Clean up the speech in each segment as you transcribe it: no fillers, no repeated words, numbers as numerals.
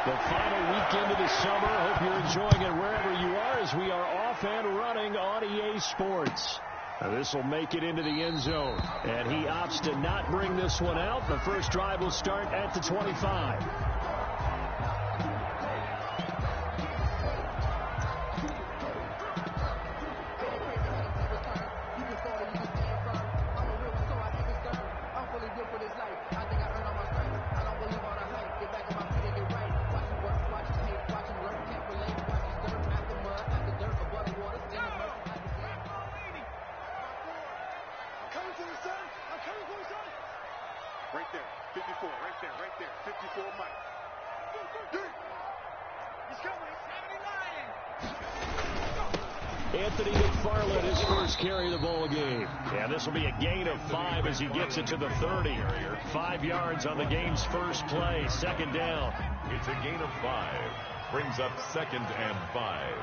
The final weekend of the summer. Hope you're enjoying it wherever you are as we are off and running on EA Sports. This will make it into the end zone. And he opts to not bring this one out. The first drive will start at the 25. Right there, 54, right there, 54, Mike. He's coming, 79. Anthony McFarland, his first carry of the ball game. And this will be a gain of 5 as he gets it to the 30. 5 yards on the game's first play, second down. It's a gain of 5. Brings up 2nd and 5.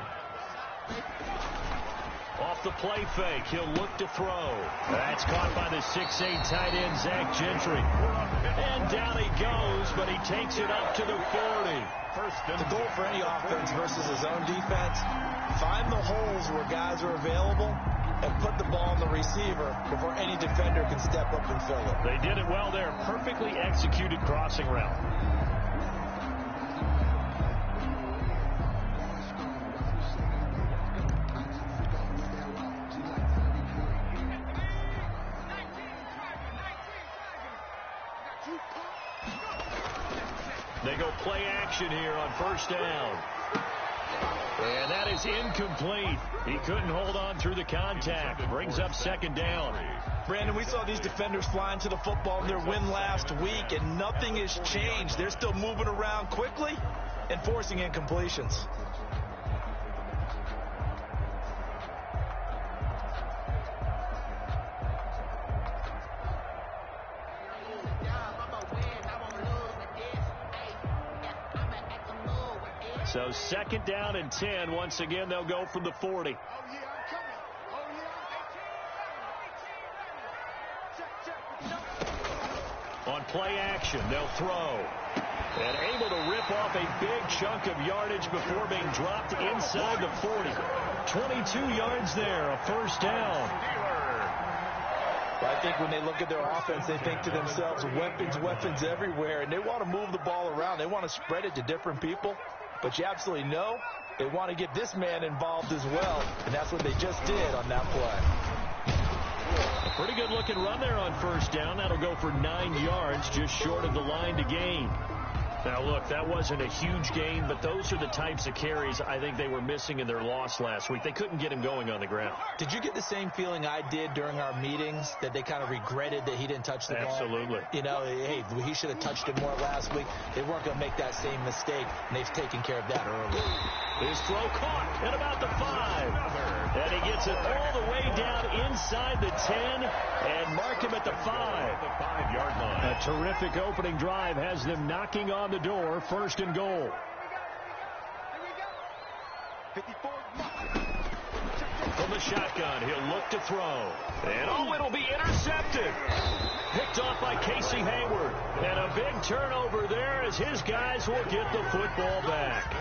Off the play fake, he'll look to throw. That's caught by the 6'8" tight end, Zach Gentry. And down he goes, but he takes it up to the 40. The goal for any offense versus his own defense, find the holes where guys are available and put the ball on the receiver before any defender can step up and fill it. They did it well there. Perfectly executed crossing route. They go play action here on first down. And that is incomplete. He couldn't hold on through the contact. Brings up second down. Brandon, we saw these defenders flying to the football in their win last week, and nothing has changed. They're still moving around quickly and forcing incompletions. So second down and 10. Once again, they'll go from the 40. On play action, they'll throw. And able to rip off a big chunk of yardage before being dropped inside the 40. 22 yards there, a first down. I think when they look at their offense, they think to themselves, weapons everywhere, and they want to move the ball around. They want to spread it to different people. But you absolutely know they want to get this man involved as well, and that's what they just did on that play. A pretty good-looking run there on first down. That'll go for 9 yards, just short of the line to gain. Now, look, that wasn't a huge gain, but those are the types of carries I think they were missing in their loss last week. They couldn't get him going on the ground. Did you get the same feeling I did during our meetings, that they kind of regretted that he didn't touch the ball? Absolutely. You know, hey, he should have touched it more last week. They weren't going to make that same mistake, and they've taken care of that early. His throw caught at about the 5. And he gets it all the way down inside the 10 and mark him at the 5. The 5-yard line. A terrific opening drive has them knocking on the door, first and goal. 54. From the shotgun, he'll look to throw. And oh, it'll be intercepted. Picked off by Casey Hayward. And a big turnover there as his guys will get the football back.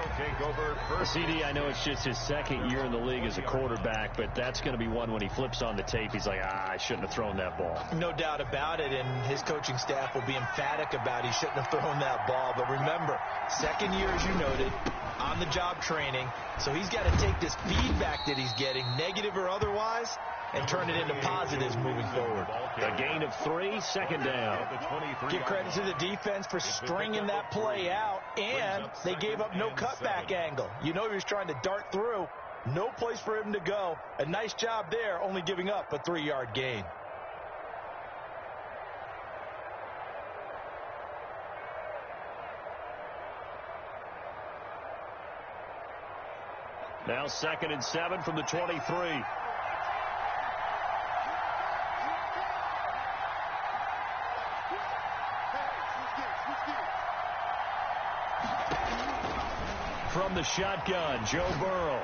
CD, I know it's just his second year in the league as a quarterback, but that's going to be one when he flips on the tape. He's like, I shouldn't have thrown that ball. No doubt about it, and his coaching staff will be emphatic about he shouldn't have thrown that ball. But remember, second year, as you noted, on-the-job training, so he's got to take this feedback that he's getting, negative or otherwise, and turn it into positives moving forward. A gain of 3, second down. Give credit to the defense for stringing that play out, and they gave up no cutback angle. You know he was trying to dart through. No place for him to go. A nice job there, only giving up a 3-yard gain. Now 2nd and 7 from the 23. From the shotgun, Joe Burrow.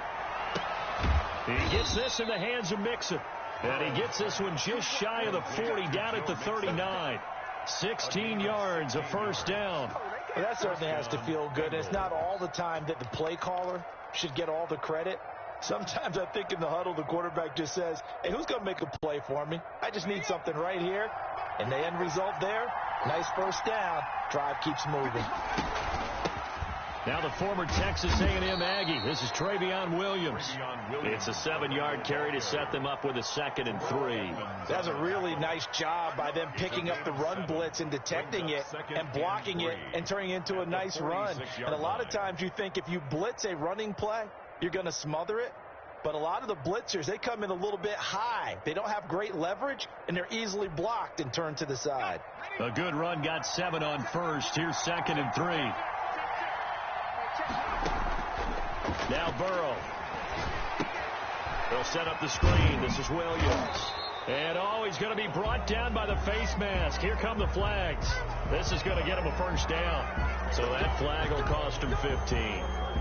He gets this in the hands of Mixon. And he gets this one just shy of the 40, down at the 39. 16 yards, a first down. Well, that certainly has to feel good. It's not all the time that the play caller should get all the credit. Sometimes I think in the huddle, the quarterback just says, hey, who's going to make a play for me? I just need something right here. And the end result there, nice first down. Drive keeps moving. Now the former Texas A&M Aggie. This is Travion Williams. It's a 7-yard carry to set them up with a 2nd and 3. That's a really nice job by them picking up the run blitz and detecting it and blocking it and turning it into a nice run. And a lot of times you think if you blitz a running play, you're going to smother it. But a lot of the blitzers, they come in a little bit high. They don't have great leverage, and they're easily blocked and turned to the side. A good run got 7 on first. Here's 2nd and 3. Now Burrow. They'll set up the screen. This is Williams. And he's going to be brought down by the face mask. Here come the flags. This is going to get him a first down. So that flag will cost him 15.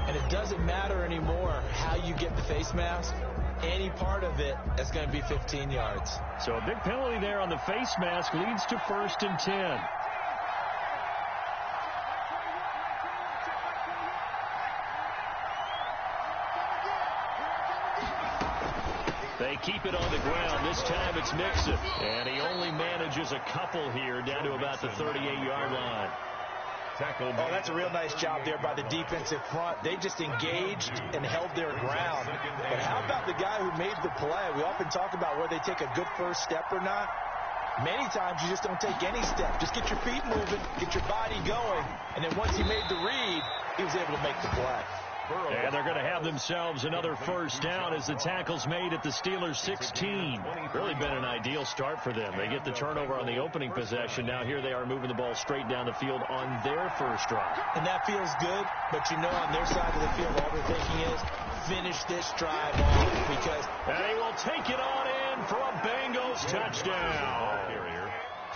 And it doesn't matter anymore how you get the face mask. Any part of it is going to be 15 yards. So a big penalty there on the face mask leads to 1st and 10. They keep it on the ground. This time it's Mixon. And he only manages a couple here down to about the 38-yard line. Oh, that's a real nice job there by the defensive front. They just engaged and held their ground. But how about the guy who made the play? We often talk about whether they take a good first step or not. Many times you just don't take any step. Just get your feet moving, get your body going. And then once he made the read, he was able to make the play. And they're going to have themselves another first down as the tackle's made at the Steelers' 16. Really been an ideal start for them. They get the turnover on the opening possession. Now here they are moving the ball straight down the field on their first drive. And that feels good, but you know on their side of the field all they're thinking is finish this drive off because... And he will take it on in for a Bengals touchdown.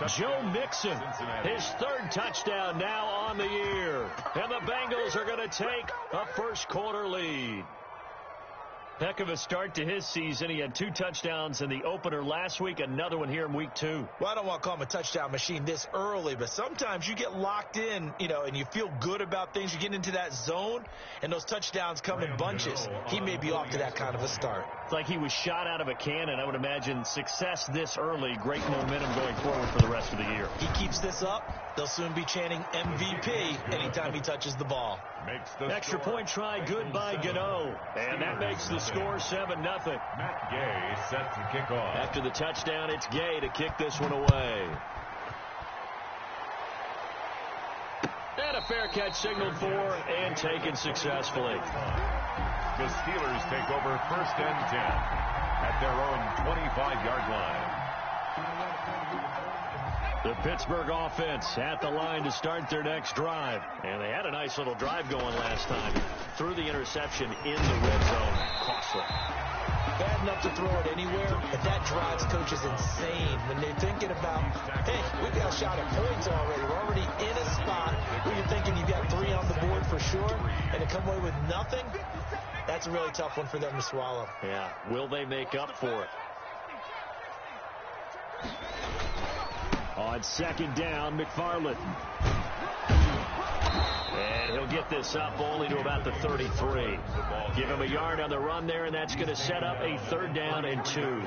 Joe Mixon, his 3rd touchdown now on the year. And the Bengals are going to take a first-quarter lead. Heck of a start to his season. He had 2 touchdowns in the opener last week, another one here in week 2. Well, I don't want to call him a touchdown machine this early, but sometimes you get locked in, and you feel good about things. You get into that zone, and those touchdowns come in bunches. He may be off to that kind of a start. It's like he was shot out of a cannon. I would imagine success this early, great momentum going forward for the rest of the year. He keeps this up, they'll soon be chanting MVP anytime he touches the ball. Extra point try, good by Gano. And that makes the score 7-0. Matt Gay set to kick off. After the touchdown, it's Gay to kick this one away. And a fair catch signaled for and taken successfully. The Steelers take over 1st and 10 at their own 25-yard line. The Pittsburgh offense at the line to start their next drive. And they had a nice little drive going last time. Threw the interception in the red zone. Costly. Bad enough to throw it anywhere, but that drives coaches insane when they're thinking about, hey, we got a shot at points already. We're already in a spot where you're thinking you've got 3 on the board for sure, and to come away with nothing, that's a really tough one for them to swallow. Yeah, will they make up for it? On 2nd down, McFarland. And he'll get this up only to about the 33. Give him a yard on the run there, and that's going to set up a 3rd down and 2.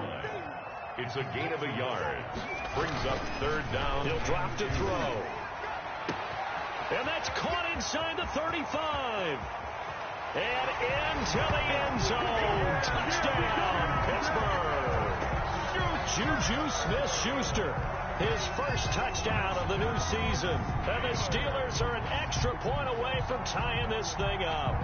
It's a gain of a yard. Brings up 3rd down. He'll drop to throw. And that's caught inside the 35. And into the end zone. Touchdown, Pittsburgh. Juju Smith-Schuster. His first touchdown of the new season. And the Steelers are an extra point away from tying this thing up.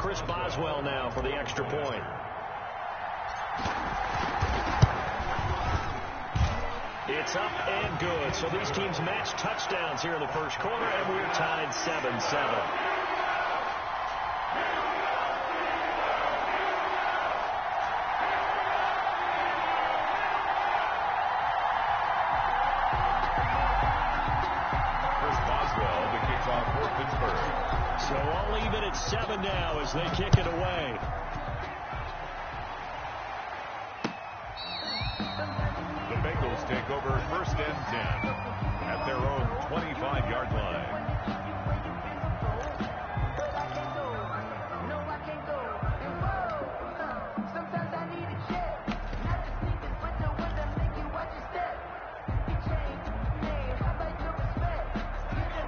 Chris Boswell now for the extra point. It's up and good. So these teams match touchdowns here in the first quarter, and we're tied 7-7. So all even at 7 now as they kick it away. take over first and 10 at their own 25-yard line.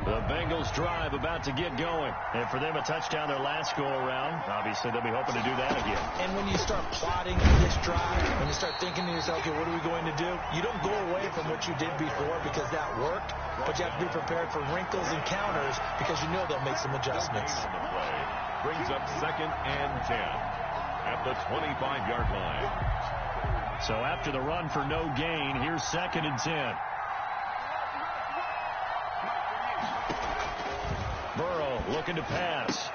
The Bengals drive about to get going. And for them, a touchdown their last go-around. Obviously, they'll be hoping to do that again. And when you start plotting this drive, when you start thinking to yourself, okay, what are we going to do? You don't go away from what you did before because that worked, but you have to be prepared for wrinkles and counters because you know they'll make some adjustments. Brings up second and 10 at the 25-yard line. So after the run for no gain, here's second and 10. Burrow looking to pass.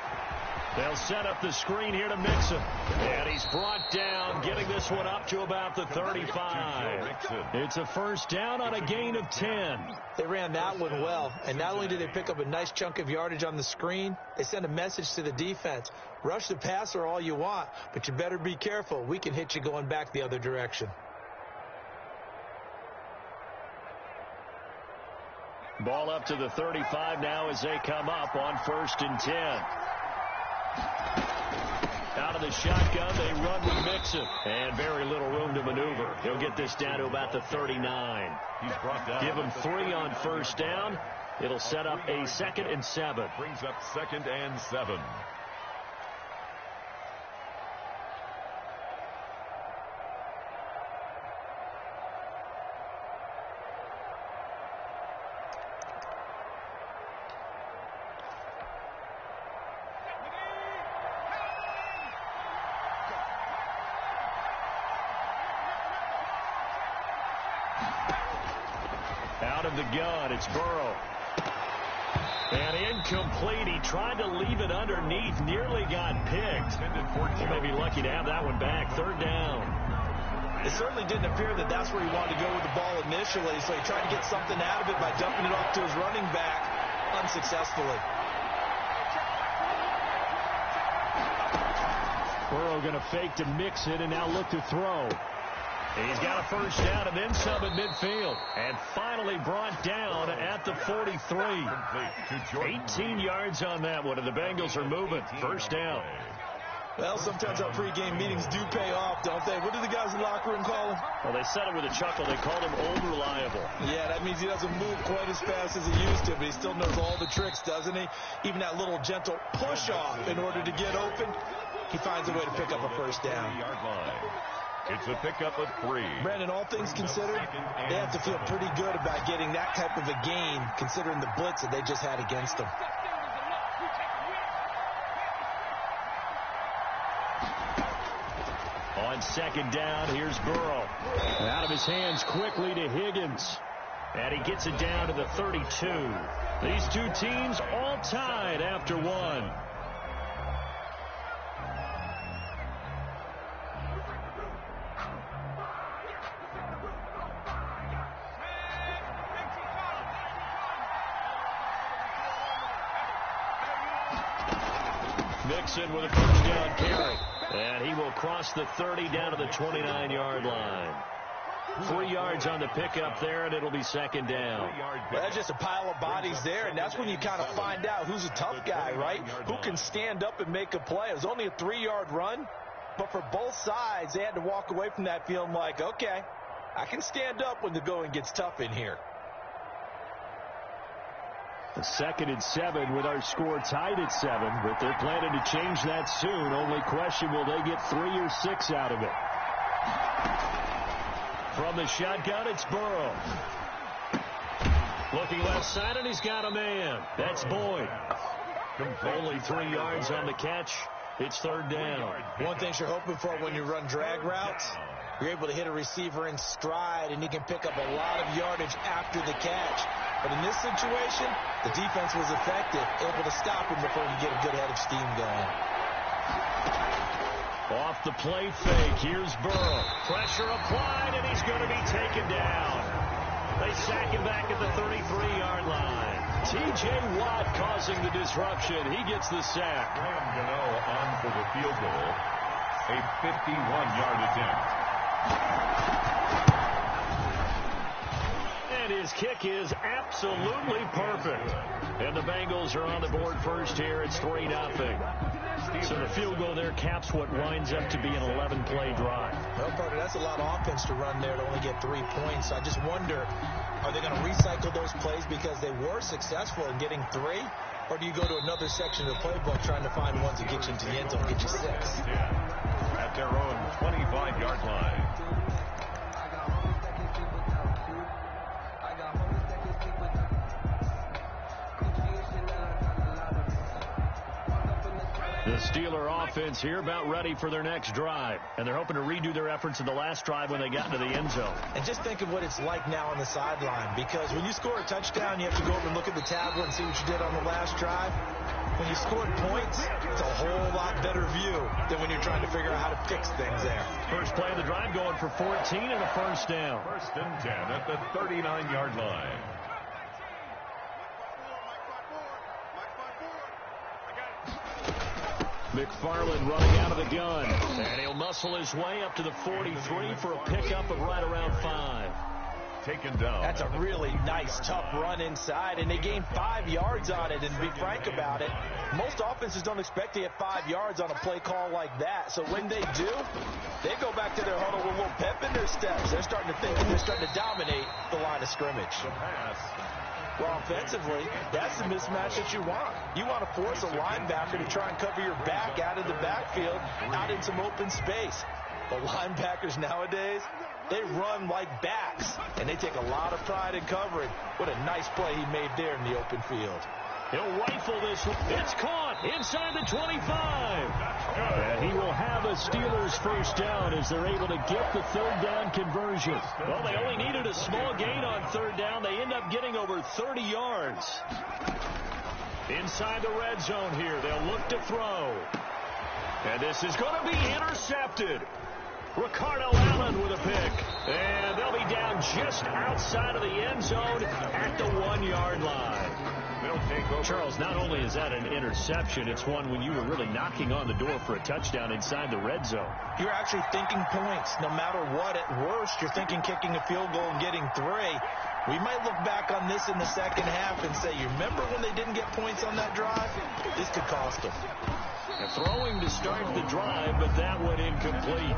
They'll set up the screen here to Mixon. And he's brought down, getting this one up to about the 35. It's a first down on a gain of 10. They ran that one well, and not only did they pick up a nice chunk of yardage on the screen, they sent a message to the defense. Rush the passer all you want, but you better be careful. We can hit you going back the other direction. Ball up to the 35 now as they come up on first and 10. Out of the shotgun, they run with Mixon. And very little room to maneuver. He'll get this down to about the 39. He's brought down. Give him 3 on first down. It'll set up a second and 7. Brings up second and 7. Out of the gun, it's Burrow. And incomplete. He tried to leave it underneath. Nearly got picked. He may be lucky to have that one back. Third down. It certainly didn't appear that that's where he wanted to go with the ball initially, so he tried to get something out of it by dumping it off to his running back unsuccessfully. Burrow going to fake to mix it and now look to throw. He's got a first down and then some at midfield. And finally brought down at the 43. 18 yards on that one, and the Bengals are moving. First down. Well, sometimes our pregame meetings do pay off, don't they? What do the guys in the locker room call him? Well, they said it with a chuckle. They called him old reliable. Yeah, that means he doesn't move quite as fast as he used to, but he still knows all the tricks, doesn't he? Even that little gentle push-off in order to get open, he finds a way to pick up a first down. It's a pickup of 3. Brandon, all things considered, they have to feel pretty good about getting that type of a gain, considering the blitz that they just had against them. On second down, here's Burrow. Out of his hands quickly to Higgins. And he gets it down to the 32. These two teams all tied after one. Mixon with a first down carry. And he will cross the 30 down to the 29-yard line. 3 yards on the pickup there, and it'll be second down. Well, that's just a pile of bodies there, and that's when you kind of find out who's a tough guy, right? Who can stand up and make a play. It was only a 3-yard run, but for both sides, they had to walk away from that feeling like, okay, I can stand up when the going gets tough in here. The second and 7 with our score tied at 7, but they're planning to change that soon. Only question, will they get 3 or 6 out of it? From the shotgun, it's Burrow. Looking left side, and he's got a man. That's Boyd. Only 3 yards on the catch. It's third down. One thing you're hoping for when you run drag routes, you're able to hit a receiver in stride, and he can pick up a lot of yardage after the catch. But in this situation, the defense was effective, able to stop him before he could get a good head of steam going. Off the play fake, here's Burrow. Pressure applied, and he's going to be taken down. They sack him back at the 33-yard line. T.J. Watt causing the disruption. He gets the sack. Graham Gano on for the field goal. A 51-yard attempt. And his kick is absolutely perfect. And the Bengals are on the board first here. It's 3-0. So the field goal there caps what winds up to be an 11-play drive. Well, partner, that's a lot of offense to run there to only get 3 points. I just wonder, are they going to recycle those plays because they were successful in getting 3? Or do you go to another section of the playbook trying to find ones that get you into the end zone, get you 6? At their own 25-yard line. The Steeler offense here about ready for their next drive. And they're hoping to redo their efforts in the last drive when they got into the end zone. And just think of what it's like now on the sideline. Because when you score a touchdown, you have to go over and look at the tablet and see what you did on the last drive. When you scored points, it's a whole lot better view than when you're trying to figure out how to fix things there. First play of the drive going for 14 and a first down. 1st and 10 at the 39-yard line. McFarland running out of the gun. And he'll muscle his way up to the 43 for a pickup of right around 5. Taken down. That's a really nice, tough run inside, and they gained 5 yards on it. And to be frank about it, most offenses don't expect to get 5 yards on a play call like that. So when they do, they go back to their huddle with a little pep in their steps. They're starting to think they're starting to dominate the line of scrimmage. The pass. Well, offensively, that's the mismatch that you want. You want to force a linebacker to try and cover your back out of the backfield, out in some open space. The linebackers nowadays, they run like backs, and they take a lot of pride in covering. What a nice play he made there in the open field. He'll rifle this one. It's caught inside the 25. And he will have a Steelers first down as they're able to get the 3rd down conversion. Well, they only needed a small gain on 3rd down. They end up getting over 30 yards. Inside the red zone here, they'll look to throw. And this is going to be intercepted. Ricardo Allen with a pick. And they'll be down just outside of the end zone at the 1-yard line. Charles, not only is that an interception, it's one when you were really knocking on the door for a touchdown inside the red zone. You're actually thinking points. No matter what, at worst, you're thinking kicking a field goal and getting 3. We might look back on this in the second half and say, you remember when they didn't get points on that drive? This could cost them. Throwing to start the drive, but that went incomplete.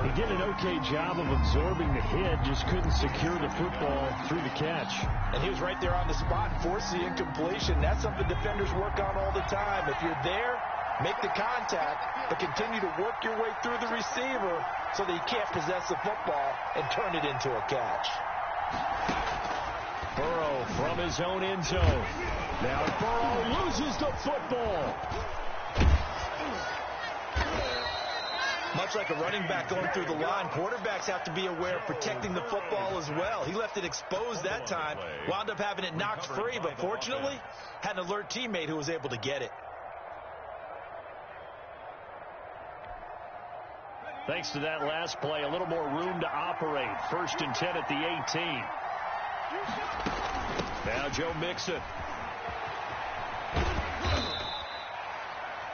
He did an okay job of absorbing the hit, just couldn't secure the football through the catch. And he was right there on the spot, forced the incompletion. That's something defenders work on all the time. If you're there, make the contact, but continue to work your way through the receiver so that he can't possess the football and turn it into a catch. Burrow from his own end zone. Now Burrow loses the football. Much like a running back going through the line, quarterbacks have to be aware of protecting the football as well. He left it exposed that time, wound up having it knocked free, but fortunately, had an alert teammate who was able to get it. Thanks to that last play, a little more room to operate. 1st and 10 at the 18. Now Joe Mixon.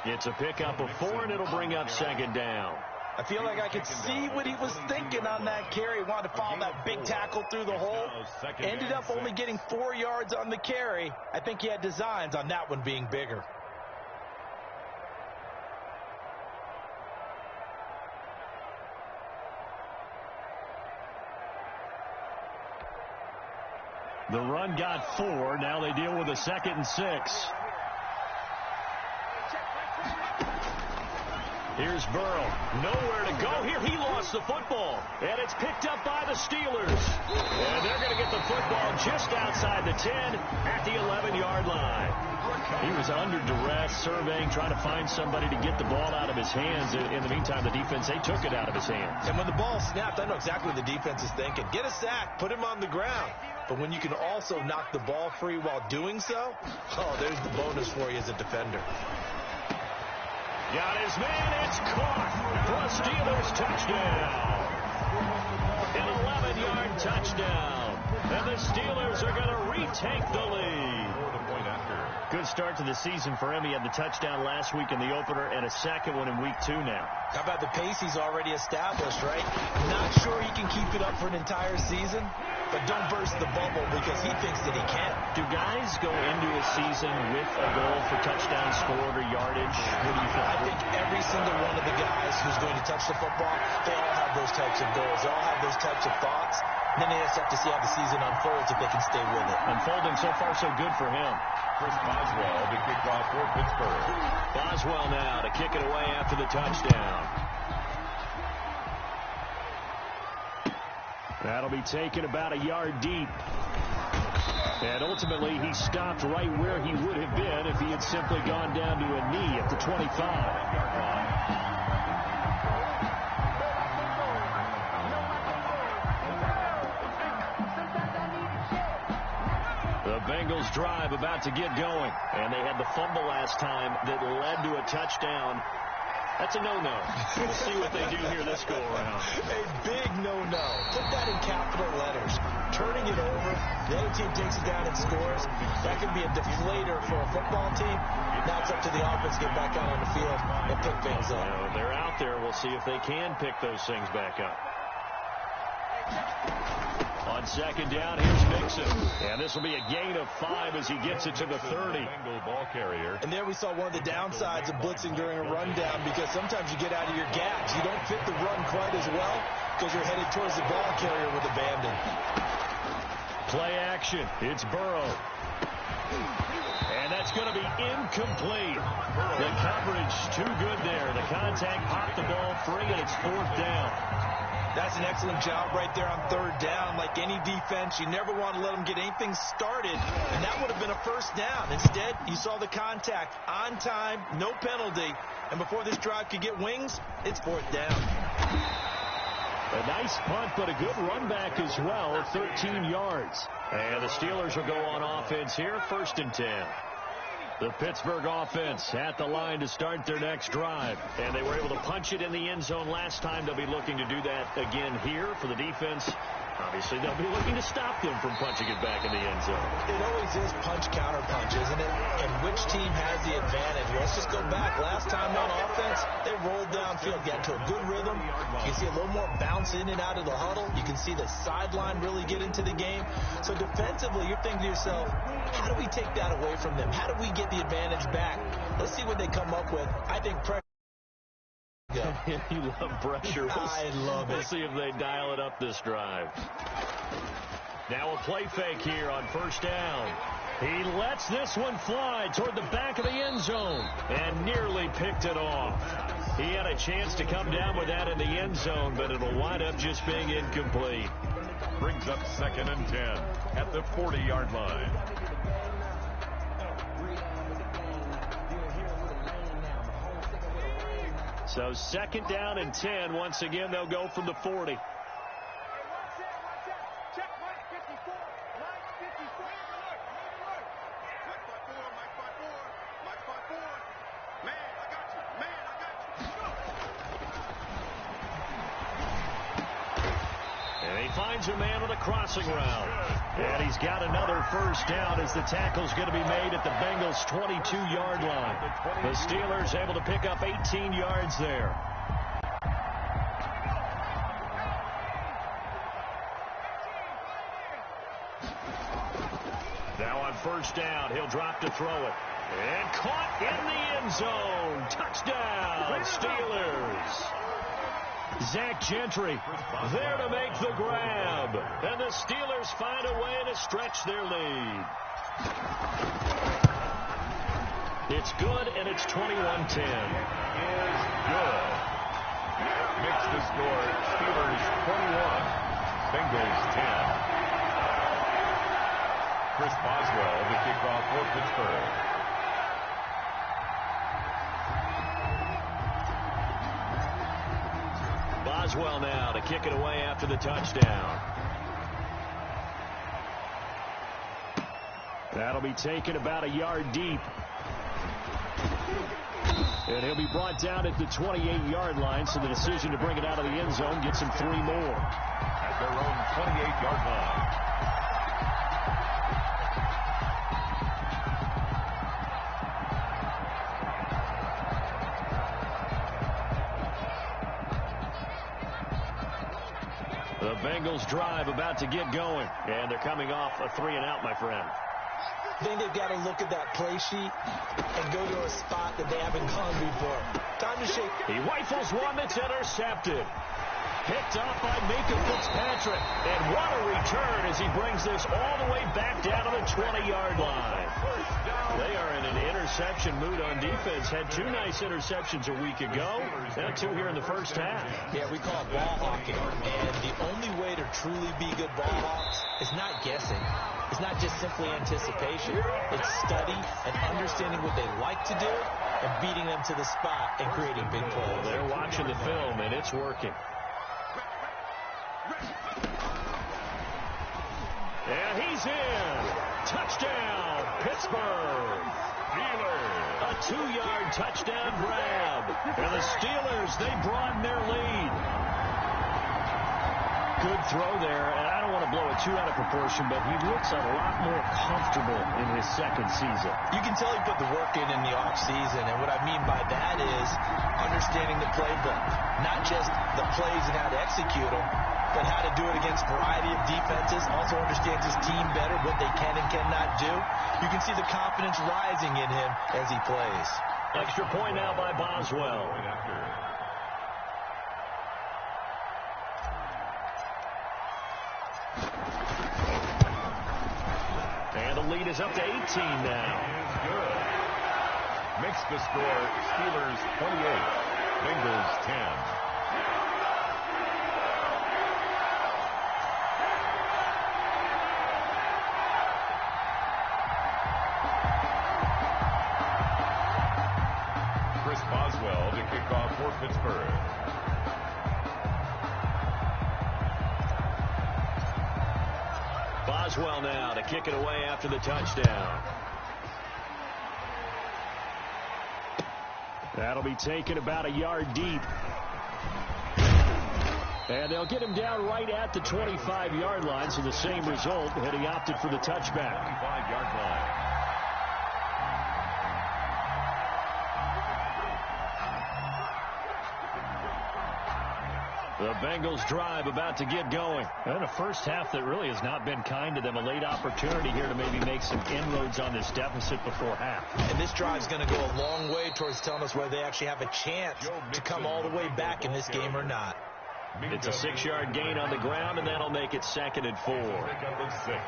It's a pickup of 4, and it'll bring up 2nd down. I feel like I could see what he was thinking on that carry. Wanted to follow that big tackle through the hole. Ended up only getting 4 yards on the carry. I think he had designs on that one being bigger. The run got 4. Now they deal with a 2nd and 6. Here's Burrow. Nowhere to go here. He lost the football. And it's picked up by the Steelers. And they're going to get the football just outside the 10 at the 11-yard line. He was under duress, surveying, trying to find somebody to get the ball out of his hands. In the meantime, the defense, they took it out of his hands. And when the ball snapped, I know exactly what the defense is thinking. Get a sack, put him on the ground. But when you can also knock the ball free while doing so, oh, there's the bonus for you as a defender. Got his man, it's caught for a Steelers touchdown. An 11-yard touchdown. And the Steelers are going to retake the lead. For the point after. Good start to the season for him. He had the touchdown last week in the opener and a second one in week 2 now. How about the pace he's already established, right? Not sure he can keep it up for an entire season, but don't burst the bubble because he thinks that he can. Do guys go into a season with a goal for touchdown scored or yardage? What do you think? I think every single one of the guys who's going to touch the football, they all have those types of goals. They all have those types of thoughts. Then they just have to see how the season unfolds if they can stay with it. Unfolding so far so good for him. Chris Boswell to kick off for Pittsburgh. Boswell now to kick it away after the touchdown. That'll be taken about a yard deep. And ultimately, he stopped right where he would have been if he had simply gone down to a knee at the 25-yard line. The Bengals drive about to get going, and they had the fumble last time that led to a touchdown. That's a no-no. We'll see what they do here this go-around. A big no-no. Put that in capital letters. Turning it over, the other team takes it down and scores. That can be a deflator for a football team. Now it's up to the offense to get back out on the field and pick things up. If they're out there, we'll see if they can pick those things back up. On second down, here's Mixon. And this will be a gain of 5 as he gets it to the 30. Bengal ball carrier. And there we saw one of the downsides of blitzing during a rundown because sometimes you get out of your gaps. You don't fit the run quite as well because you're headed towards the ball carrier with abandon. Play action. It's Burrow. And that's going to be incomplete. The coverage too good there. The contact popped the ball free, and it's 4th down. That's an excellent job right there on 3rd down. Like any defense, you never want to let them get anything started, and that would have been a 1st down. Instead, you saw the contact on time, no penalty, and before this drive could get wings, it's 4th down. A nice punt, but a good run back as well, 13 yards. And the Steelers will go on offense here, 1st and 10. The Pittsburgh offense at the line to start their next drive. And they were able to punch it in the end zone last time. They'll be looking to do that again here for the defense. Obviously, they'll be looking to stop them from punching it back in the end zone. It always is punch-counter-punch, isn't it? And which team has the advantage? Let's just go back. Last time on offense, they rolled downfield, got to a good rhythm. You can see a little more bounce in and out of the huddle. You can see the sideline really get into the game. So defensively, you're thinking to yourself, how do we take that away from them? How do we get the advantage back? Let's see what they come up with. I think pressure. You love pressure. I love it. We'll see if they dial it up this drive. Now a play fake here on 1st down. He lets this one fly toward the back of the end zone and nearly picked it off. He had a chance to come down with that in the end zone, but it'll wind up just being incomplete. Brings up 2nd and 10 at the 40-yard line. So 2nd down and 10. Once again, they'll go from the 40. And he finds a man on a crossing route. And he's got another 1st down as the tackle's going to be made at the Bengals' 22-yard line. The Steelers able to pick up 18 yards there. Now on 1st down, he'll drop to throw it. And caught in the end zone. Touchdown, Steelers. Zach Gentry there to make the grab. And the Steelers find a way to stretch their lead. It's good, and it's 21-10. Is good. Makes the score Steelers 21, Bengals 10. Chris Boswell, the kickoff for Pittsburgh. Boswell now to kick it away after the touchdown. That'll be taken about a yard deep. And he'll be brought down at the 28-yard line, so the decision to bring it out of the end zone gets him 3 more. At their own 28-yard line. The Bengals drive about to get going. And they're coming off a 3-and-out, my friend. I think they've got to look at that play sheet and go to a spot that they haven't gone before. Time to shake. He rifles one that's intercepted. Picked off by Minka Fitzpatrick. And what a return as he brings this all the way back down to the 20-yard line. They are in an interception mood on defense. Had 2 nice interceptions a week ago. Now 2 here in the first half. Yeah, we call it ball hawking. And the only way to truly be good ball hawks is not guessing. It's not just simply anticipation. It's study and understanding what they like to do and beating them to the spot and creating big plays. They're watching the film, and it's working. And he's in. Touchdown, Pittsburgh. Steelers. A 2-yard touchdown grab. And the Steelers, they broaden their lead. Good throw there. And I don't want to blow it too out of proportion, but he looks a lot more comfortable in his second season. You can tell he put the work in the offseason. And what I mean by that is understanding the playbook. Not just the plays and how to execute them, but how to do it against a variety of defenses. Also understands his team better, what they can and cannot do. You can see the confidence rising in him as he plays. Extra point now by Boswell. And the lead is up to 18 now. Is good. Makes the score Steelers 28, Bengals 10. Boswell to kick off for Pittsburgh. Boswell now to kick it away after the touchdown. That'll be taken about a yard deep. And they'll get him down right at the 25-yard line, so the same result had he opted for the touchback. 25-yard line. The Bengals drive about to get going. And a first half that really has not been kind to them. A late opportunity here to maybe make some inroads on this deficit before half. And this drive's going to go a long way towards telling us whether they actually have a chance to come all the way back in this game or not. It's a 6-yard gain on the ground, and that'll make it 2nd and 4. Pickup of 6.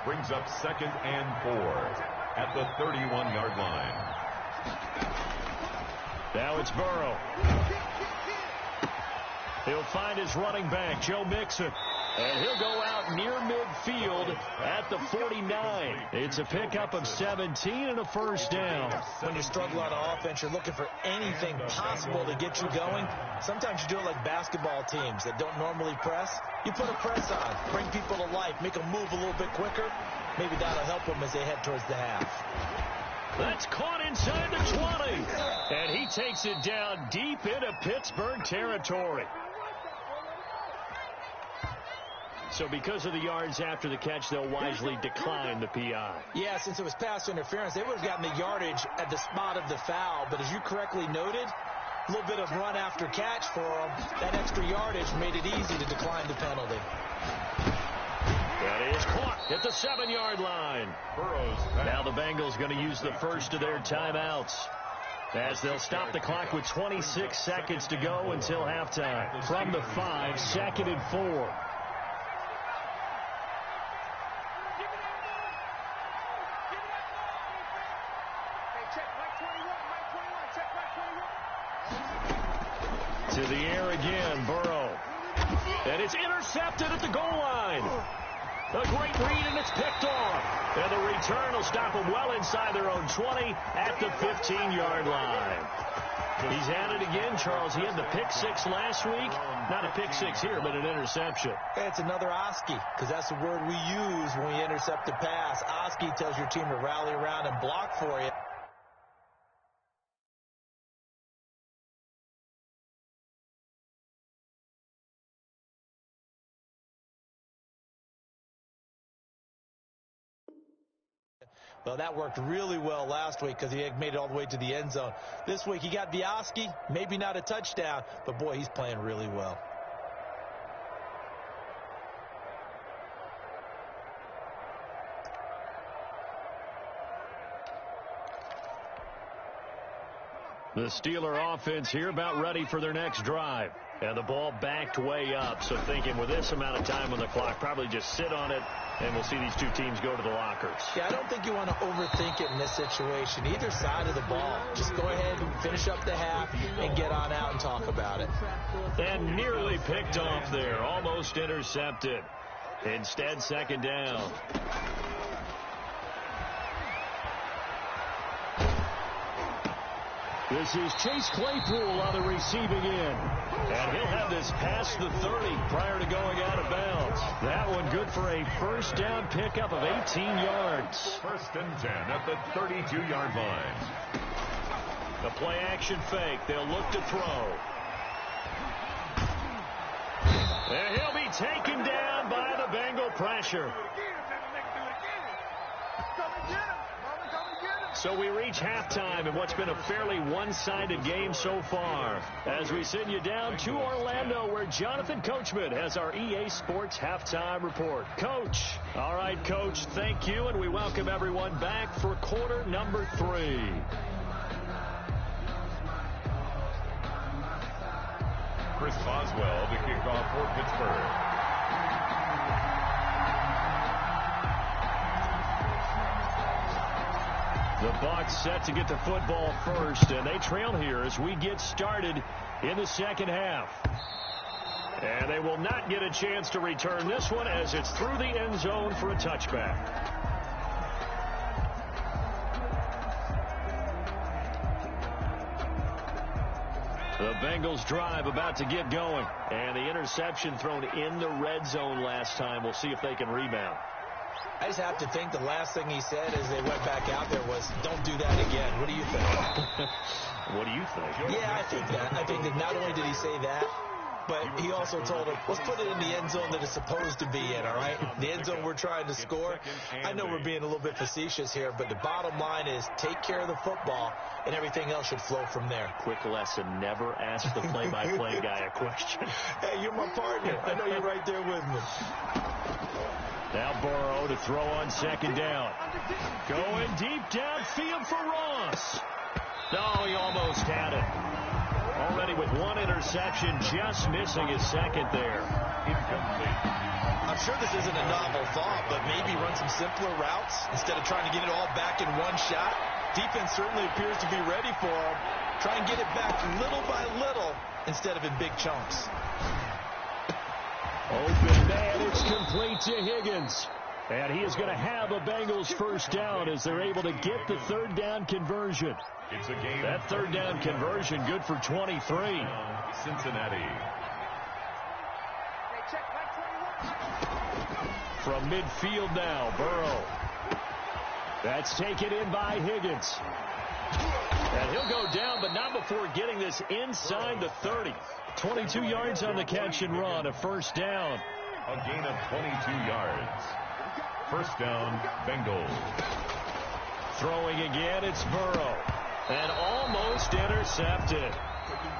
Brings up 2nd and 4 at the 31-yard line. Now it's Burrow. He'll find his running back, Joe Mixon. And he'll go out near midfield at the 49. It's a pickup of 17 and a first down. When you struggle on offense, you're looking for anything possible to get you going. Sometimes you do it like basketball teams that don't normally press. You put a press on, bring people to life, make them move a little bit quicker. Maybe that'll help them as they head towards the half. That's caught inside the 20. And he takes it down deep into Pittsburgh territory. So because of the yards after the catch, they'll wisely decline the PI. Yeah, since it was pass interference, they would have gotten the yardage at the spot of the foul. But as you correctly noted, a little bit of run after catch for them. That extra yardage made it easy to decline the penalty. That is caught at the 7-yard line. Now the Bengals going to use the first of their timeouts, as they'll stop the clock with 26 seconds to go until halftime. From the 5, 2nd and 4. To the air again, Burrow. And it's intercepted at the goal line. A great read, and it's picked off. And the return will stop them well inside their own 20 at the 15-yard line. He's at it again, Charles. He had the pick 6 last week. Not a pick 6 here, but an interception. It's another Oski, because that's the word we use when we intercept a pass. Oski tells your team to rally around and block for you. Well, that worked really well last week because he had made it all the way to the end zone. This week he got the Oski, maybe not a touchdown, but boy, he's playing really well. The Steeler offense here about ready for their next drive. And the ball backed way up. So thinking with this amount of time on the clock, probably just sit on it, and we'll see these two teams go to the lockers. Yeah, I don't think you want to overthink it in this situation. Either side of the ball. Just go ahead and finish up the half and get on out and talk about it. And nearly picked off there. Almost intercepted. Instead, second down. This is Chase Claypool on the receiving end. And he'll have this past the 30 prior to going out of bounds. That one good for a first down pickup of 18 yards. First and 10 at the 32-yard line. The play action fake. They'll look to throw. And he'll be taken down by the Bengal pressure. So we reach halftime in what's been a fairly one-sided game so far, as we send you down to Orlando, where Jonathan Coachman has our EA Sports halftime report. Coach. All right, Coach, thank you, and we welcome everyone back for quarter number 3. Chris Boswell to kick off for Pittsburgh. The Bucs set to get the football first, and they trail here as we get started in the second half. And they will not get a chance to return this one as it's through the end zone for a touchback. The Bengals drive about to get going, and the interception thrown in the red zone last time. We'll see if they can rebound. I just have to think the last thing he said as they went back out there was, don't do that again. What do you think? What do you think? Yeah, I think that. I think that not only did he say that, but he also told him, let's put it in the end zone that it's supposed to be in, all right? The end zone we're trying to score. I know we're being a little bit facetious here, but the bottom line is take care of the football, and everything else should flow from there. Quick lesson, never ask the play-by-play guy a question. Hey, you're my partner. I know you're right there with me. Now Burrow to throw on second down. Going deep downfield for Ross. No, he almost had it. Already with one interception, just missing his second there. Incomplete. I'm sure this isn't a novel thought, but maybe run some simpler routes instead of trying to get it all back in one shot. Defense certainly appears to be ready for him. Try and get it back little by little instead of in big chunks. Open man, it's complete to Higgins. And he is going to have a Bengals first down as they're able to get the third down conversion. It's a game. That third down conversion good for 23. Cincinnati. From midfield now, Burrow. That's taken in by Higgins. And he'll go down, but not before getting this inside the 30. 22 yards on the catch and run, a first down. A gain of 22 yards. First down, Bengals. Throwing again, it's Burrow. And almost intercepted.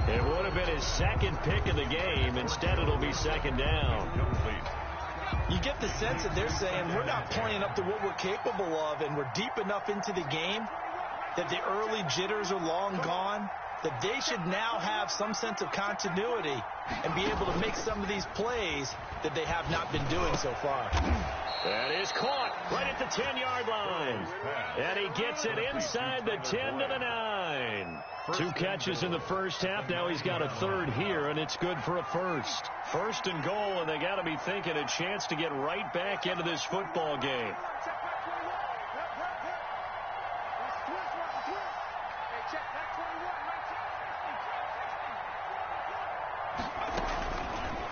It would have been his second pick of the game. Instead, it'll be second down. You get the sense that they're saying we're not playing up to what we're capable of, and we're deep enough into the game that the early jitters are long gone, that they should now have some sense of continuity and be able to make some of these plays that they have not been doing so far. That is caught right at the 10-yard line. And he gets it inside the 10 to the 9. 2 catches in the first half. Now he's got a third here, and it's good for a first. First and goal, and they got to be thinking a chance to get right back into this football game.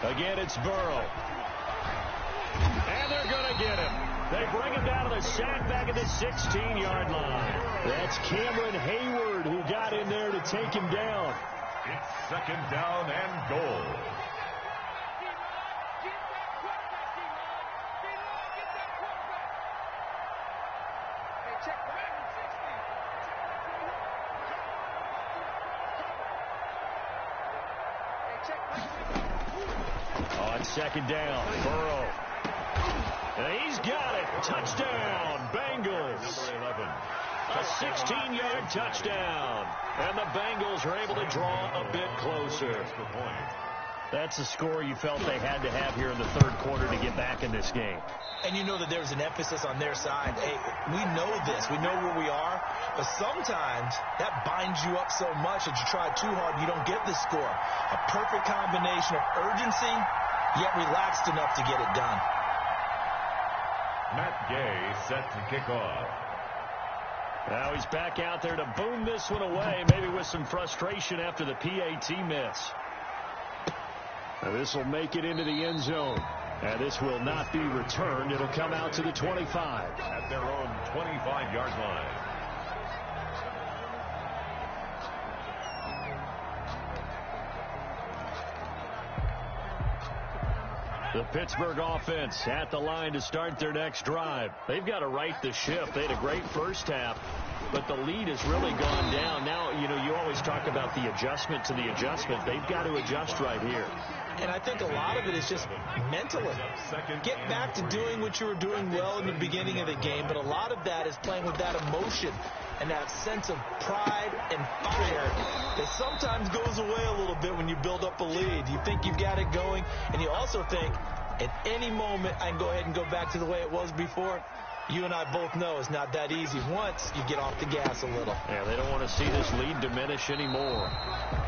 Again, it's Burrow. And they're going to get him. They bring him down to the sack back at the 16-yard line. That's Cameron Hayward who got in there to take him down. It's second down and goal. On second down, Burrow. And he's got it. Touchdown, Bengals. Number 11. A 16-yard touchdown. And the Bengals are able to draw a bit closer. That's a score you felt they had to have here in the third quarter to get back in this game. And you know that there's an emphasis on their side. Hey, we know this. We know where we are. But sometimes that binds you up so much that you try too hard and you don't get the score. A perfect combination of urgency, yet relaxed enough to get it done. Matt Gay set to kick off. Now he's back out there to boom this one away, maybe with some frustration after the PAT miss. Now this will make it into the end zone. And this will not be returned. It'll come out to the 25. At their own 25-yard line. The Pittsburgh offense at the line to start their next drive. They've got to right the ship. They had a great first half, but the lead has really gone down. Now, you always talk about the adjustment to the adjustment. They've got to adjust right here. And I think a lot of it is just mentally. Get back to doing what you were doing well in the beginning of the game, but a lot of that is playing with that emotion and that sense of pride and fire that sometimes goes away a little bit when you build up a lead. You think you've got it going, and you also think at any moment I can go ahead and go back to the way it was before. You and I both know it's not that easy once you get off the gas a little. Yeah, they don't want to see this lead diminish anymore.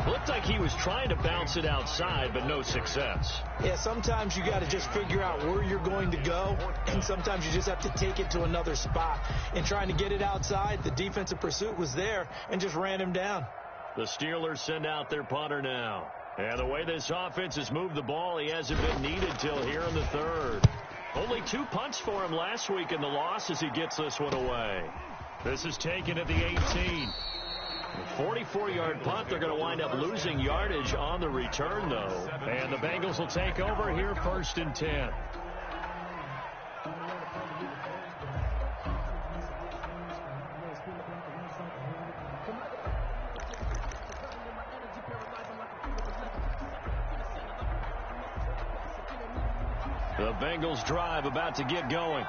Looked like he was trying to bounce it outside, but no success. Yeah, sometimes you got to just figure out where you're going to go, and sometimes you just have to take it to another spot. And trying to get it outside, the defensive pursuit was there and just ran him down. The Steelers send out their punter now. And the way this offense has moved the ball, he hasn't been needed till here in the third. Only 2 punts for him last week in the loss as he gets this one away. This is taken at the 18. A 44-yard punt. They're going to wind up losing yardage on the return, though. And the Bengals will take over here 1st and 10. The Bengals drive about to get going.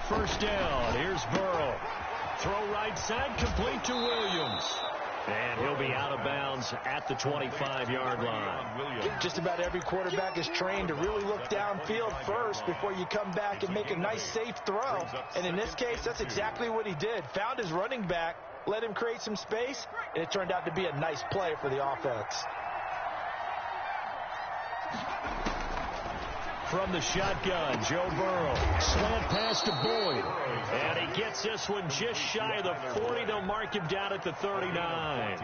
First down. Here's Burrow. Throw right side, complete to Williams. And he'll be out of bounds at the 25-yard line. Just about every quarterback is trained to really look downfield first before you come back and make a nice, safe throw. And in this case, that's exactly what he did. Found his running back, let him create some space, and it turned out to be a nice play for the offense. From the shotgun, Joe Burrow. Slant pass to Boyd. And he gets this one just shy of the 40. They'll mark him down at the 39.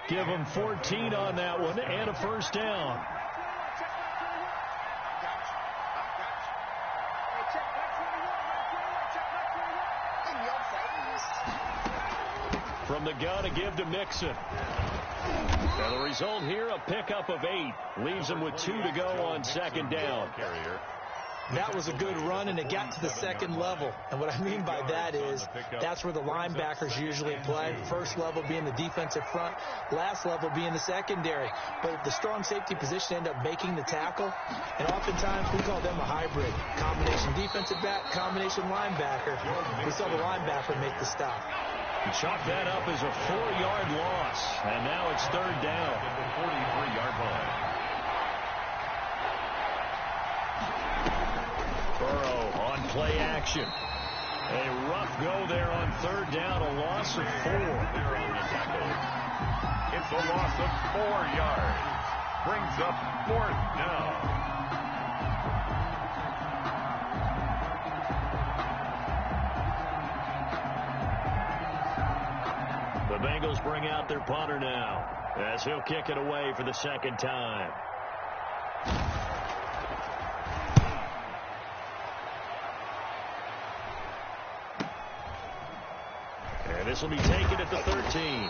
Give him 14 on that one and a first down. From the gun, a give to Mixon. And the result here, a pickup of 8. Leaves him with 2 to go on second down. That was a good run, and it got to the second level. And what I mean by that is that's where the linebackers usually play. First level being the defensive front, last level being the secondary. But the strong safety position ended up making the tackle, and oftentimes we call them a hybrid. Combination defensive back, combination linebacker. We saw the linebacker make the stop. Chalk that up as a 4-yard loss, and now it's third down at the 43-yard line. Burrow on play action. A rough go there on third down, a loss of 4. It's a loss of 4 yards. Brings up 4th down. The Bengals bring out their punter now as he'll kick it away for the second time. And this will be taken at the 13.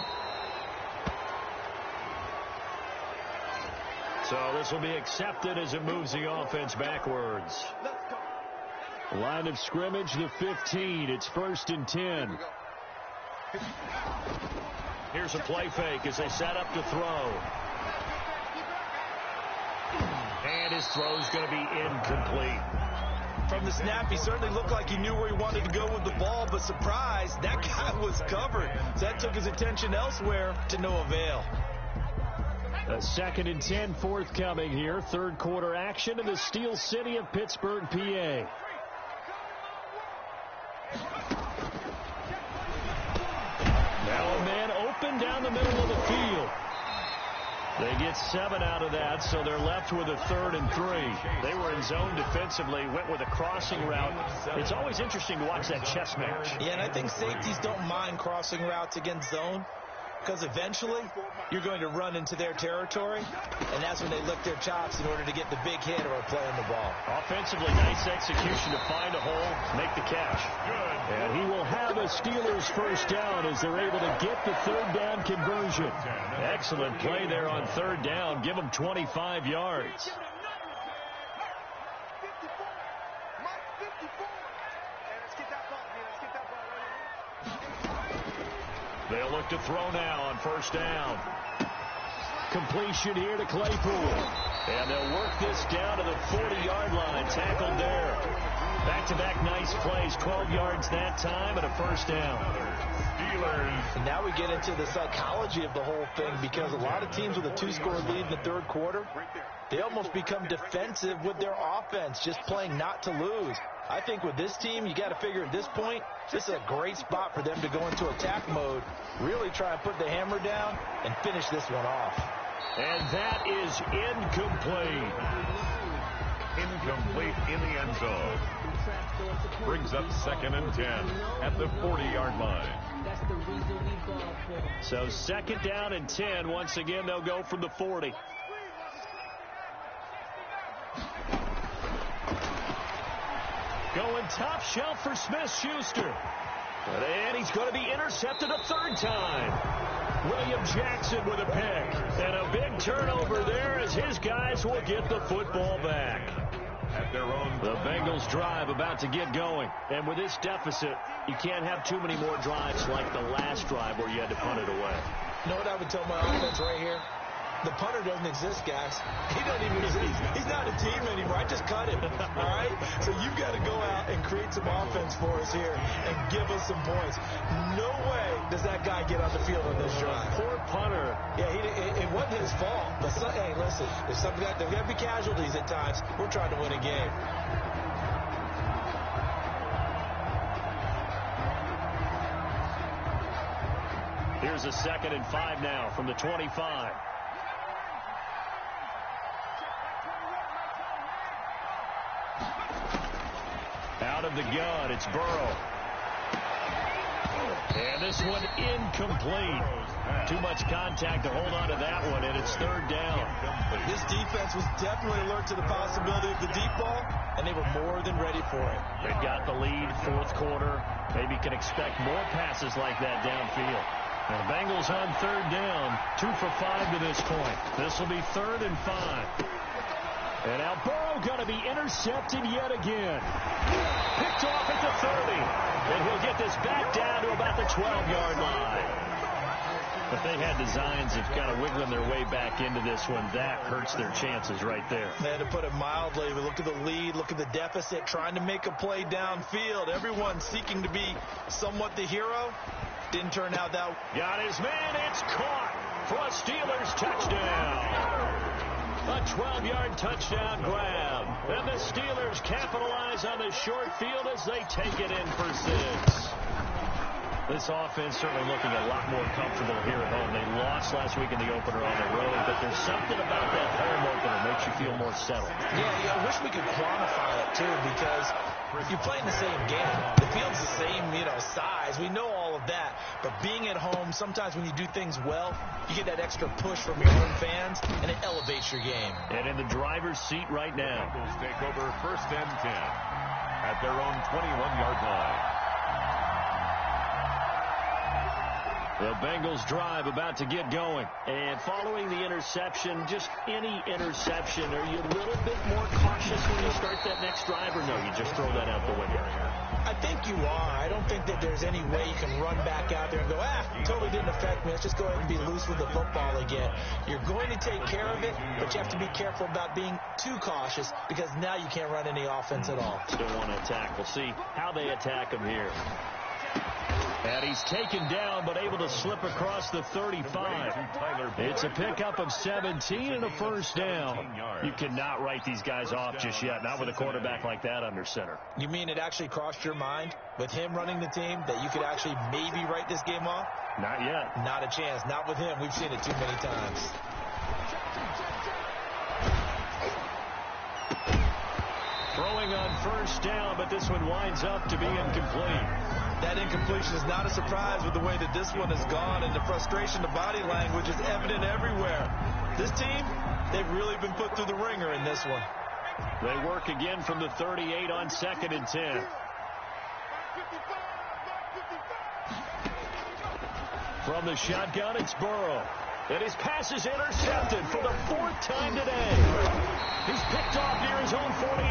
So this will be accepted as it moves the offense backwards. Line of scrimmage, the 15. It's 1st and 10. Here's a play fake as they set up to throw. And his throw's going to be incomplete. From the snap, he certainly looked like he knew where he wanted to go with the ball, but surprise, that guy was covered. So that took his attention elsewhere to no avail. A 2nd and 10 forthcoming here. Third quarter action in the Steel City of Pittsburgh, PA. Now a man open down the middle of the field. They get 7 out of that, so they're left with a 3rd and 3. They were in zone defensively, went with a crossing route. It's always interesting to watch that chess match. Yeah, and I think safeties don't mind crossing routes against zone, because eventually you're going to run into their territory, and that's when they lick their chops in order to get the big hit or a play on the ball. Offensively, nice execution to find a hole, make the catch. And he will have a Steelers first down as they're able to get the 3rd down conversion. Excellent play there on 3rd down. Give them 25 yards. They'll look to throw now on 1st down. Completion here to Claypool. And they'll work this down to the 40-yard line. Tackled there. Back-to-back nice plays. 12 yards that time and a 1st down. Steelers. And now we get into the psychology of the whole thing, because a lot of teams with a 2-score lead in the 3rd quarter, they almost become defensive with their offense, just playing not to lose. I think with this team, you got to figure at this point, this is a great spot for them to go into attack mode, really try and put the hammer down and finish this one off. And that is incomplete. Incomplete in the end zone. Brings up 2nd and 10 at the 40-yard line. So 2nd down and 10. Once again, they'll go from the 40. Going top shelf for Smith-Schuster. And he's going to be intercepted a 3rd time. William Jackson with a pick. And a big turnover there as his guys will get the football back. At their own. The Bengals drive about to get going. And with this deficit, you can't have too many more drives like the last drive where you had to punt it away. You know what I would tell my offense right here? The punter doesn't exist, guys. He doesn't even exist. He's not a team anymore. I just cut him, all right? So you've got to go out and create some offense for us here and give us some points. No way does that guy get on the field on this drive. Poor punter. Yeah, it wasn't his fault. But hey, listen, there's got to be casualties at times. We're trying to win a game. Here's a 2nd and 5 now from the 25. Out of the gun, it's Burrow. And this one incomplete. Too much contact to hold on to that one, and it's 3rd down. This defense was definitely alert to the possibility of the deep ball, and they were more than ready for it. They've got the lead, 4th quarter. Maybe can expect more passes like that downfield. Now, the Bengals on 3rd down, 2 for 5 to this point. This will be 3rd and 5. And now Burrow going to be intercepted yet again. Picked off at the 30. And he'll get this back down to about the 12-yard line. But they had designs of kind of wiggling their way back into this one. That hurts their chances right there. They had to put it mildly. But look at the lead. Look at the deficit. Trying to make a play downfield. Everyone seeking to be somewhat the hero. Didn't turn out that. Got his man. It's caught for a Steelers touchdown. A 12-yard touchdown grab. And the Steelers capitalize on the short field as they take it in for 6. This offense certainly looking a lot more comfortable here at home. They lost last week in the opener on the road, but there's something about that home opener that makes you feel more settled. Yeah, I wish we could quantify it, too, because you're playing the same game. The field's the same, size. We know all of that. But being at home, sometimes when you do things well, you get that extra push from your own fans, and it elevates your game. And in the driver's seat right now. Bengals take over 1st and 10 at their own 21-yard line. The Bengals drive about to get going. And following the interception, just any interception, are you a little bit more cautious when you start that next drive, or no, you just throw that out the window? I think you are. I don't think that there's any way you can run back out there and go, totally didn't affect me. Let's just go ahead and be loose with the football again. You're going to take care of it, but you have to be careful about being too cautious because now you can't run any offense at all. Still want to attack. We'll see how they attack him here. And he's taken down, but able to slip across the 35. It's a pickup of 17 and a first down. You cannot write these guys off just yet, not with a quarterback like that under center. You mean it actually crossed your mind with him running the team that you could actually maybe write this game off? Not yet. Not a chance. Not with him. We've seen it too many times. Throwing on first down, but this one winds up to be incomplete. That incompletion is not a surprise with the way that this one has gone, and the frustration, the body language is evident everywhere. This team, they've really been put through the ringer in this one. They work again from the 38 on 2nd and 10. From the shotgun, it's Burrow. And his pass is intercepted for the 4th time today. He's picked off near his own 48,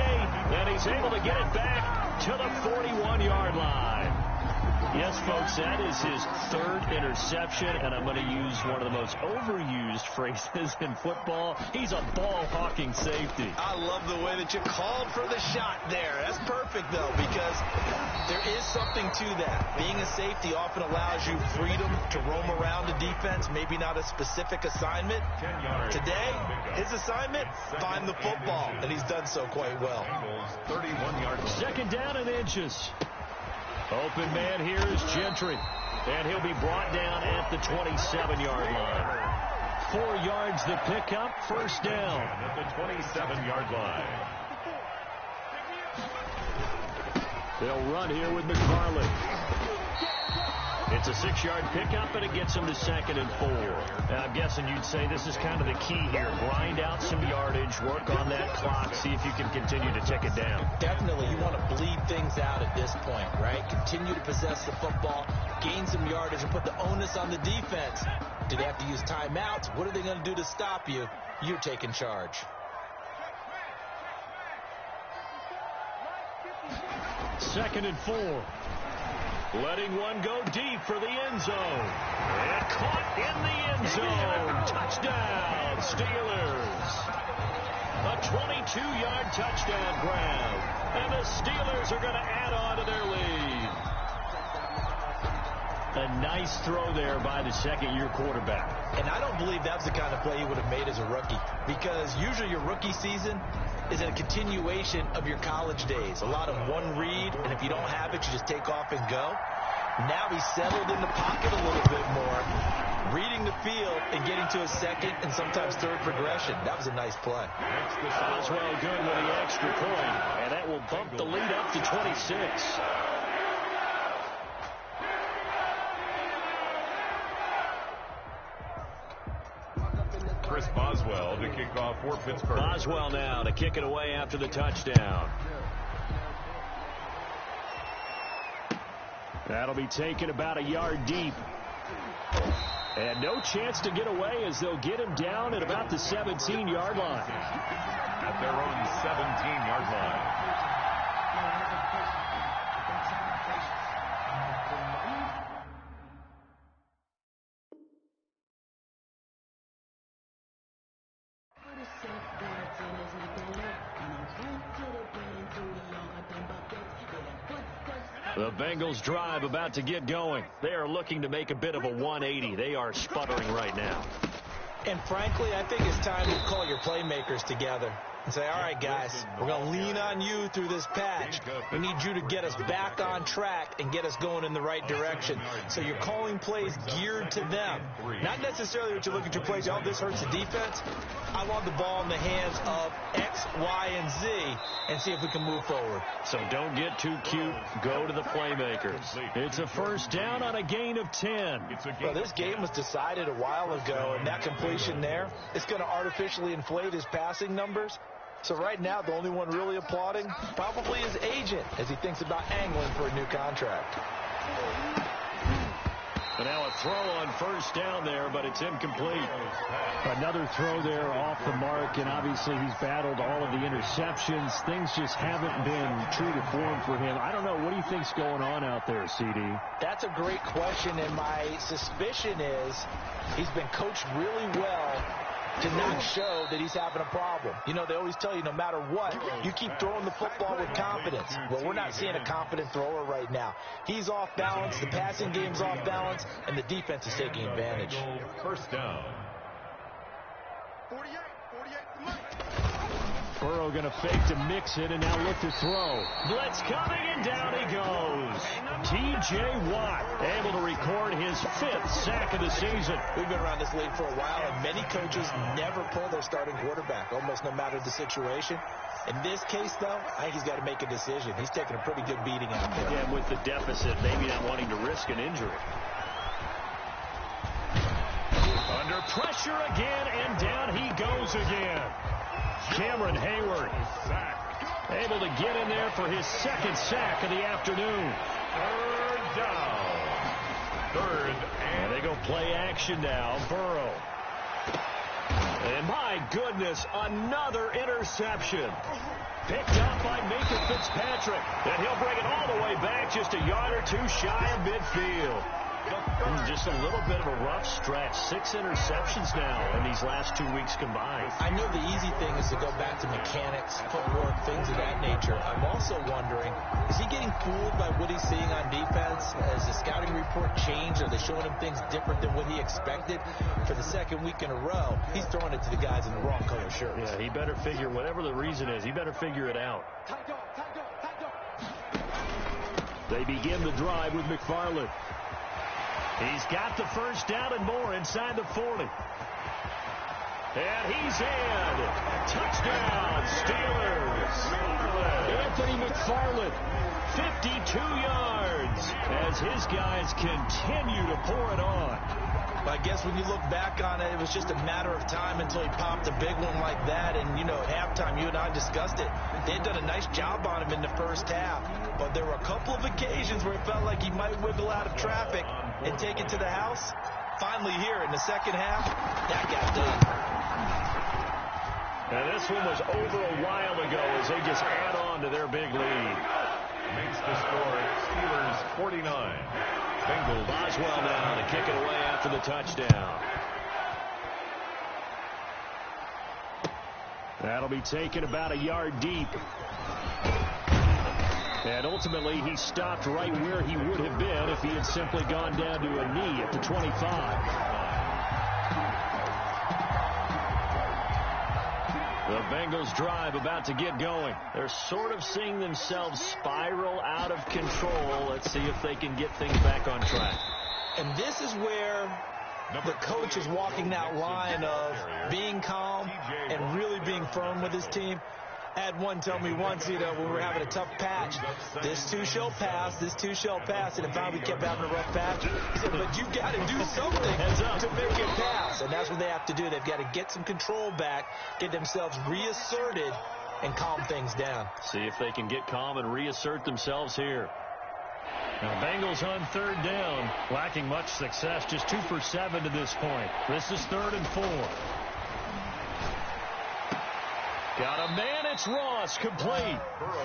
and he's able to get it back to the 41-yard line. Yes, folks, that is his 3rd interception, and I'm going to use one of the most overused phrases in football. He's a ball-hawking safety. I love the way that you called for the shot there. That's perfect, though, because there is something to that. Being a safety often allows you freedom to roam around the defense, maybe not a specific assignment. Today, his assignment, find the football, and he's done so quite well. 2nd down and inches. Open man here is Gentry, and he'll be brought down at the 27-yard line. 4 yards the pickup, first down. At the 27-yard line. They'll run here with McFarland. It's a 6-yard pickup, and it gets him to 2nd and 4. Now, I'm guessing you'd say this is kind of the key here. Grind out some yardage, work on that clock, see if you can continue to tick it down. Definitely, you want to bleed things out at this point, right? Continue to possess the football, gain some yardage, and put the onus on the defense. Do they have to use timeouts? What are they going to do to stop you? You're taking charge. 2nd and 4. Letting one go deep for the end zone. And caught in the end zone. Touchdown, Steelers. A 22-yard touchdown grab. And the Steelers are going to add on to their lead. A nice throw there by the 2nd-year quarterback. And I don't believe that's the kind of play he would have made as a rookie, because usually your rookie season is a continuation of your college days. A lot of one read, and if you don't have it, you just take off and go. Now he's settled in the pocket a little bit more, reading the field and getting to a 2nd and sometimes 3rd progression. That was a nice play. Boswell good with the extra point, and that will bump the lead up to 26. Chris Boswell to kick off for Pittsburgh. Boswell now to kick it away after the touchdown. That'll be taken about a yard deep. And no chance to get away as they'll get him down at about the 17-yard line. At their own 17-yard line. The Bengals drive about to get going. They are looking to make a bit of a 180. They are sputtering right now. And frankly, I think it's time to call your playmakers together and say, all right, guys, we're going to lean on you through this patch. We need you to get us back on track and get us going in the right direction. So you're calling plays geared to them. Not necessarily that you're looking to plays, oh, this hurts the defense. I want the ball in the hands of X, Y, and Z and see if we can move forward. So don't get too cute. Go to the playmakers. It's a first down on a gain of 10. Well, this game was decided a while ago, and that completion there, it's going to artificially inflate his passing numbers. So right now, the only one really applauding probably his agent as he thinks about angling for a new contract. And now a throw on first down there, but it's incomplete. Another throw there off the mark, and obviously he's battled all of the interceptions. Things just haven't been true to form for him. I don't know. What do you think's going on out there, CD? That's a great question, and my suspicion is he's been coached really well to not show that he's having a problem. You know, they always tell you no matter what, you keep throwing the football with confidence. Well, we're not seeing a confident thrower right now. He's off balance, the passing game's off balance, and the defense is taking advantage. First down. 48 to Mike. Burrow going to fake to mix it and now look to throw. Blitz coming, and down he goes. T.J. Watt able to record his 5th sack of the season. We've been around this league for a while, and many coaches never pull their starting quarterback, almost no matter the situation. In this case, though, I think he's got to make a decision. He's taking a pretty good beating out there. Yeah, with the deficit, maybe not wanting to risk an injury. Under pressure again, and down he goes again. Cameron Hayward able to get in there for his 2nd sack of the afternoon. Third down. And they go play action now. Burrow. And my goodness, another interception. Picked up by Minka Fitzpatrick. And he'll bring it all the way back just a yard or two shy of midfield. Just a little bit of a rough stretch. 6 interceptions now in these last 2 weeks combined. I know the easy thing is to go back to mechanics, footwork, things of that nature. I'm also wondering, is he getting fooled by what he's seeing on defense? Has the scouting report changed? Are they showing him things different than what he expected? For the 2nd week in a row, he's throwing it to the guys in the wrong color shirts. Yeah, he better figure, whatever the reason is, he better figure it out. They begin the drive with McFarland. He's got the first down and more inside the 40. And he's in. Touchdown, Steelers. Anthony McFarland, 52 yards as his guys continue to pour it on. I guess when you look back on it, it was just a matter of time until he popped a big one like that. And, you know, at halftime, you and I discussed it. They had done a nice job on him in the first half. But there were a couple of occasions where it felt like he might wiggle out of traffic and take it to the house. Finally here in the second half, that got done. And this one was over a while ago as they just add on to their big lead. Makes the score Steelers 49. Bengals. Boswell now to kick it away after the touchdown. That'll be taken about a yard deep. And ultimately, he stopped right where he would have been if he had simply gone down to a knee at the 25. The Bengals drive about to get going. They're sort of seeing themselves spiral out of control. Let's see if they can get things back on track. And this is where the coach is walking that line of being calm and really being firm with his team. I had one tell me once, you know, when we were having a tough patch, this too shall pass, this too shall pass. And if we kept having a rough patch, he said, but you've got to do something to make it pass. And that's what they have to do. They've got to get some control back, get themselves reasserted, and calm things down. See if they can get calm and reassert themselves here. Now, Bengals on 3rd down, lacking much success, just 2 for 7 to this point. This is 3rd and 4. Got a man, it's Ross, complete.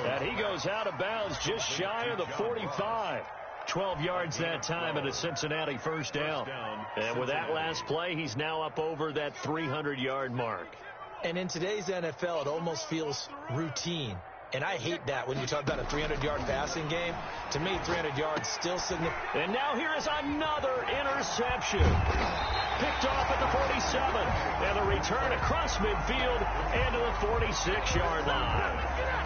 And he goes out of bounds just shy of the 45. 12 yards that time and a Cincinnati first down. And with that last play, he's now up over that 300-yard mark. And in today's NFL, it almost feels routine. And I hate that when you talk about a 300-yard passing game. To me, 300 yards still significant. And now here is another interception. Picked off at the 47. And a return across midfield and to the 46-yard line.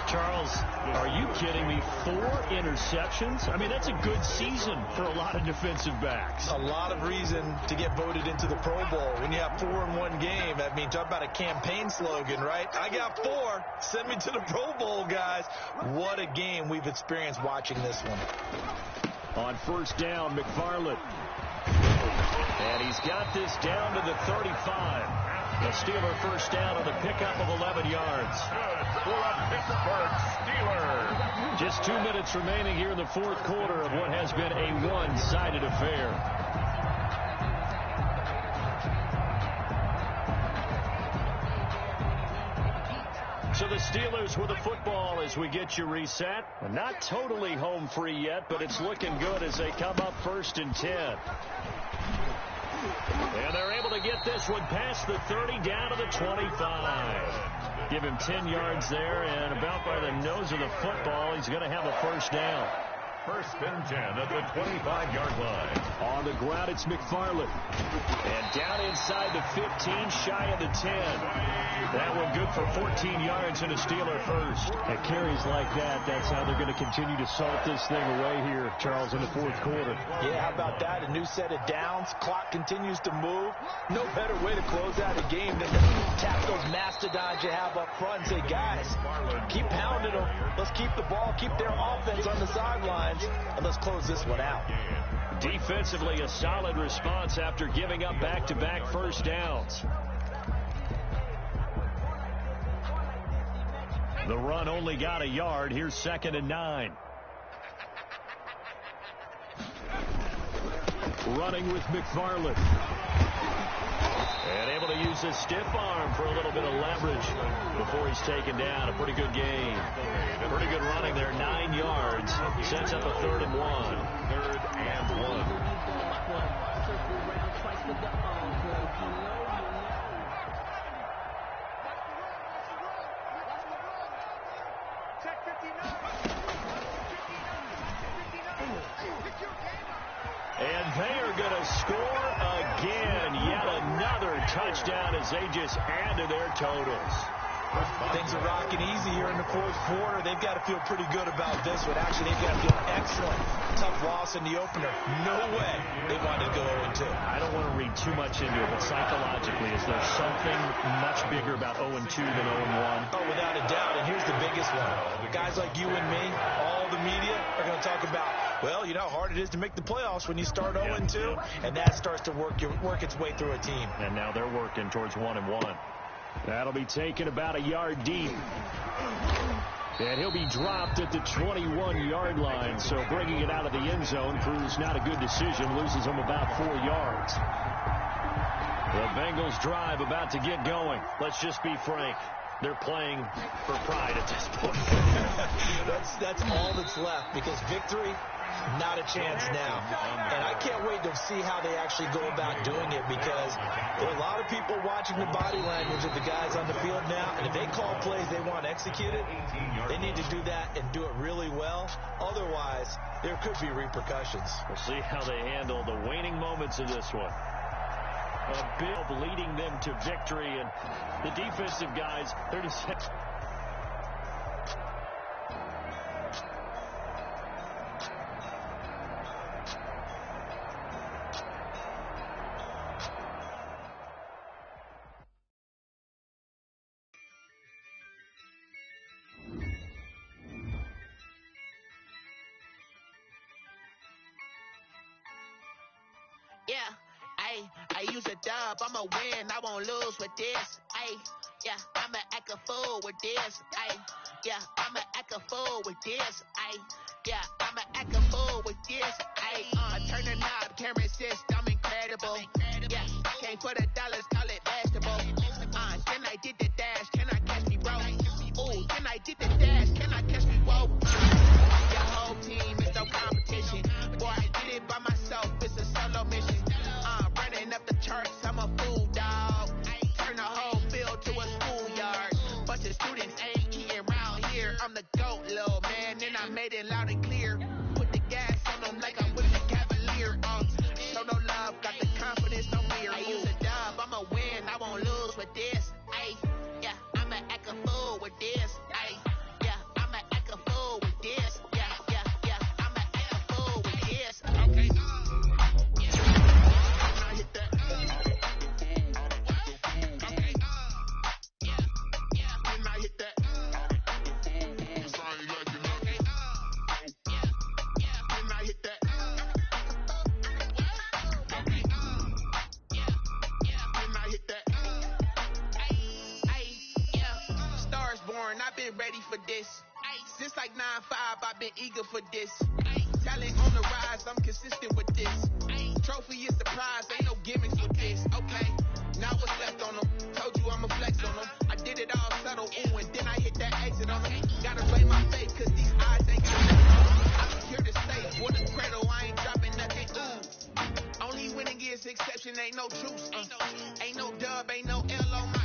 Charles, are you kidding me? 4 interceptions? I mean, that's a good season for a lot of defensive backs. A lot of reason to get voted into the Pro Bowl. When you have 4 in one game, I mean, talk about a campaign slogan, right? I got 4. Send me to the Pro Bowl, guys. What a game we've experienced watching this one. On first down, McFarland. And he's got this down to the 35. The Steeler first down on the pickup of 11 yards. Good for a Pittsburgh Steelers. Just 2 minutes remaining here in the 4th quarter of what has been a one-sided affair. So the Steelers with the football as we get you reset. Not totally home free yet, but it's looking good as they come up 1st and 10. And they're able to get this one past the 30 down to the 25. Give him 10 yards there, and about by the nose of the football, he's going to have a first down. 1st and 10 at the 25-yard line. On the ground, it's McFarland. And down inside the 15, shy of the 10. That one good for 14 yards and a Steeler first. At carries like that, that's how they're going to continue to salt this thing away here, Charles, in the 4th quarter. Yeah, how about that? A new set of downs. Clock continues to move. No better way to close out a game than to tap those mastodons you have up front and say, guys, keep pounding them. Let's keep the ball, keep their offense on the sidelines, and let's close this one out. Defensively, a solid response after giving up back-to-back first downs. The run only got a yard. Here's 2nd and 9. Running with McFarland. And able to use his stiff arm for a little bit of leverage before he's taken down. A pretty good game. Pretty good running there, 9 yards. Sets up a 3rd and 1. 3rd and 1. And they are going to score again. Yet another touchdown as they just add to their totals. Things are rocking easy here in the 4th quarter. They've got to feel pretty good about this one. Actually, they've got to feel excellent. Tough loss in the opener. No way they want to go 0-2. I don't want to read too much into it, but psychologically, is there something much bigger about 0-2 than 0-1? Oh, without a doubt. And here's the biggest one. Guys like you and me, all the media are going to talk about, well, you know how hard it is to make the playoffs when you start 0-2, and that starts to work its way through a team. And now they're working towards 1-1. That'll be taken about a yard deep. And he'll be dropped at the 21-yard line. So bringing it out of the end zone proves not a good decision. Loses him about 4 yards. The Bengals drive about to get going. Let's just be frank. They're playing for pride at this point. That's all that's left, because victory, not a chance now. And I can't wait to see how they actually go about doing it, because there are a lot of people watching the body language of the guys on the field now, and if they call plays they want executed, they need to do that and do it really well. Otherwise, there could be repercussions. We'll see how they handle the waning moments of this one. A big leading them to victory, and the defensive guys, 36. Yeah, I use a dub, I'ma win, I won't lose with this. Yeah, I'ma act a fool with this. Yeah, I'ma act a fool with this. Yeah, I'ma act a fool with this. I turn the knob, camera assist, I'm incredible. Yeah, came for the dollars, call it basketball. Then I did the dash, can I catch me, bro? Ooh, then I did the dash, can I catch me, whoa? Your whole team is no competition. Boy, I did it by myself, it's a solo mission. Running up the charts, I'm a fool, dog. Turn the whole field to a schoolyard. Bunch of students ain't eating round here. I'm the GOAT, little man, and I made it loud and clear. Put the gas on them like I'm with the Cavalier. Show no love, got the confidence on me. I use a dub, I'ma win, I won't lose with this. Yeah, I'ma act a fool with this. Yeah, I'ma act a fool with this. Yeah, I'ma act a fool with this. Okay. Ready for this. Since like 9-5, I've been eager for this. Talent on the rise, I'm consistent with this. Trophy is the prize, ain't no gimmicks with this. Okay, now what's left on them? Told you I'ma flex on them. I did it all subtle, ooh, and then I hit thing is exception, ain't no truce. Ain't no dub, ain't no L on